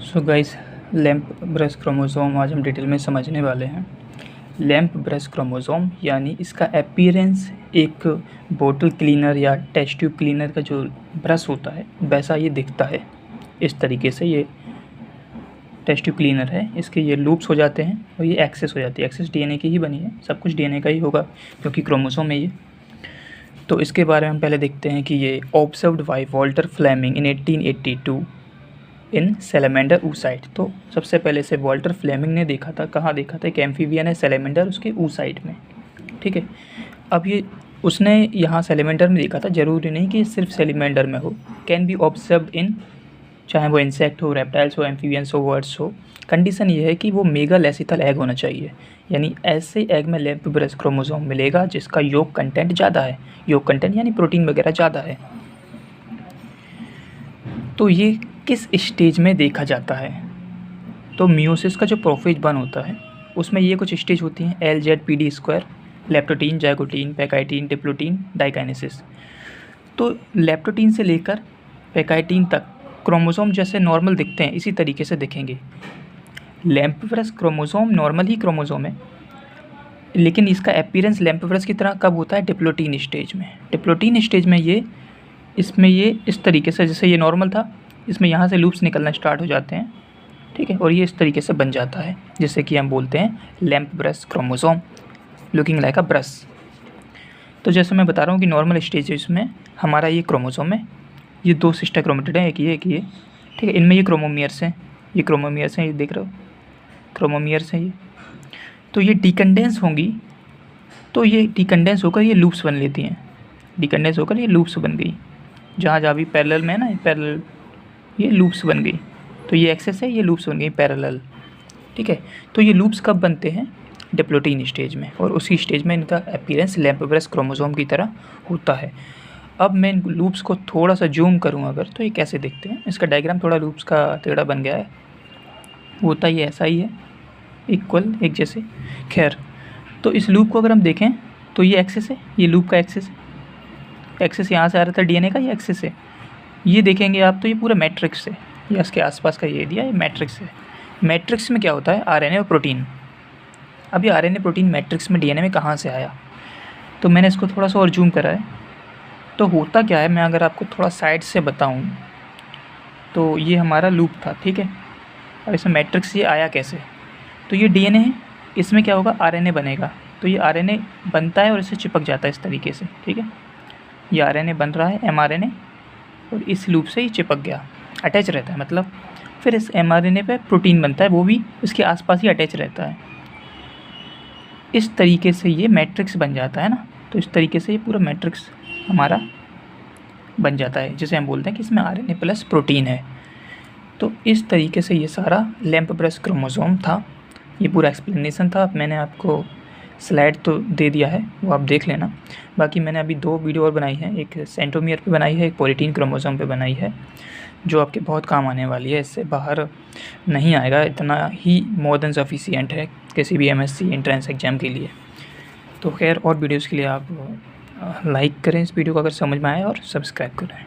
So guys, lamp brush chromosome आज हम detail में समझने वाले हैं। लैम्प ब्रश क्रोमोसोम यानी इसका अपीयरेंस एक बोतल क्लीनर या टेस्ट ट्यूब क्लीनर का जो ब्रश होता है वैसा ये दिखता है। इस तरीके से ये टेस्ट ट्यूब क्लीनर है, इसके ये लूप्स हो जाते हैं और ये एक्सेस हो जाती है। एक्सेस डीएनए की ही बनी है, सब कुछ डीएनए का ही होगा क्योंकि क्रोमोसोम है ये। तो इसके बारे में हम पहले देखते हैं कि ये observed by Walther Flemming in 1882 in salamander oocyte। तो सबसे पहले से वॉल्टर फ्लेमिंग ने देखा था, कहाँ देखा था, एक एम्फीबियन है सैलेमेंडर, उसके oocyte में। ठीक है, अब ये उसने यहाँ सैलेमेंडर में देखा था, ज़रूरी नहीं कि सिर्फ सैलेमेंडर में हो, कैन बी ऑब्जर्व्ड इन, चाहे वो इंसेक्ट हो, रेप्टाइल्स हो, एम्फीबियंस हो, बर्ड्स हो। कंडीशन ये है कि वो मेगा लेसिथल एग होना चाहिए, यानी ऐसे एग में लैम्प ब्रश क्रोमोसोम मिलेगा जिसका योग कंटेंट ज़्यादा है। योग कंटेंट यानी प्रोटीन वगैरह ज़्यादा है। तो ये किस स्टेज में देखा जाता है? तो मियोसिस का जो प्रोफेज 1 होता है उसमें ये कुछ स्टेज होती हैं, LZPD², leptotene, zygotene, pachytene, diplotene, diakinesis. तो लेप्टोटीन से लेकर पैकाइटीन तक क्रोमोसोम जैसे नॉर्मल दिखते हैं, इसी तरीके से दिखेंगे। लैम्प ब्रश क्रोमोसोम नॉर्मल ही क्रोमोसोम है, लेकिन इसका अपीयरेंस लैम्प ब्रश की तरह कब होता है? डिप्लोटीन स्टेज में। डिप्लोटीन स्टेज में ये इस तरीके से, जैसे ये नॉर्मल था, इसमें यहाँ से लूप्स निकलना स्टार्ट हो जाते हैं। ठीक है, और ये इस तरीके से बन जाता है, जिससे कि हम बोलते हैं lamp brush chromosome looking like a brush. तो जैसे मैं बता रहा हूँ कि नॉर्मल स्टेज में हमारा ये क्रोमोसोम है, ये 2 सिस्टर क्रोमेटिड हैं, एक ये। ठीक है, इनमें ये क्रोमोमियर्स हैं, ये देख रहे हो, क्रोमोमियर्स हैं ये। तो ये डिकंडेंस होंगी, तो ये डिकंडेंस होकर ये लूप्स बन लेती हैं, डिकंडेंस होकर ये लूप्स बन गई। जहाँ भी पैरेलल में है ना, पैरेलल, ये लूप्स बन गई। तो ये एक्सेस है, ये लूप्स बन गई पैरेलल। ठीक है, तो ये लूप्स कब बनते हैं? डिप्लोटीन स्टेज में, और उसी स्टेज में इनका अपीयरेंस लैम्प ब्रश क्रोमोसोम की तरह होता है। अब मैं इन लूप्स को थोड़ा सा जूम करूँ अगर, तो ये कैसे दिखते हैं। इसका डायग्राम थोड़ा लूप्स का टेढ़ा बन गया है, होता ये ऐसा ही है, इक्वल, एक जैसे। खैर, तो इस लूप को अगर हम देखें तो ये एक्सेस है, ये लूप का एक्सेस है। एक्सेस यहाँ से आ रहा था डीएनए का, ये एक्सेस है। ये देखेंगे आप तो ये पूरा मैट्रिक्स है, या इसके आसपास का ये दिया, ये मैट्रिक्स है। मैट्रिक्स में क्या होता है? आरएनए और प्रोटीन। अब ये आरएनए प्रोटीन मैट्रिक्स में डीएनए में कहाँ से आया? तो मैंने इसको थोड़ा सा और जूम करा है। तो होता क्या है, मैं अगर आपको थोड़ा साइड से बताऊँ तो ये हमारा लूप था, ठीक है। और इसमें मैट्रिक्स ये आया कैसे? तो ये डीएनए है, इसमें क्या होगा? आरएनए बनेगा। तो ये आरएनए बनता है और इससे चिपक जाता है इस तरीके से, ठीक है। ये आरएनए बन रहा है, एमआरएनए, और इस लूप से ही चिपक गया, अटैच रहता है मतलब। फिर इस एमआरएनए पे प्रोटीन बनता है, वो भी इसके आसपास ही अटैच रहता है। इस तरीके से ये मैट्रिक्स बन जाता है ना। तो इस तरीके से ये पूरा मैट्रिक्स हमारा बन जाता है, जिसे हम बोलते हैं कि इसमें आरएनए प्लस प्रोटीन है। तो इस तरीके से ये सारा लैम्प ब्रश क्रोमोसोम था। ये पूरा एक्सप्लेनेशन था। मैंने आपको स्लाइड तो दे दिया है, वो आप देख लेना। बाकी मैंने अभी 2 वीडियो और बनाई है, एक सेंट्रोमियर पे बनाई है, एक पॉलीटीन क्रोमोसोम पे बनाई है, जो आपके बहुत काम आने वाली है। इससे बाहर नहीं आएगा, इतना ही मोर देन सफिशिएंट है किसी भी एमएससी एंट्रेंस एग्जाम के लिए। तो खैर, और वीडियोज़ के लिए आप लाइक करें इस वीडियो को अगर समझ में आए, और सब्सक्राइब करें।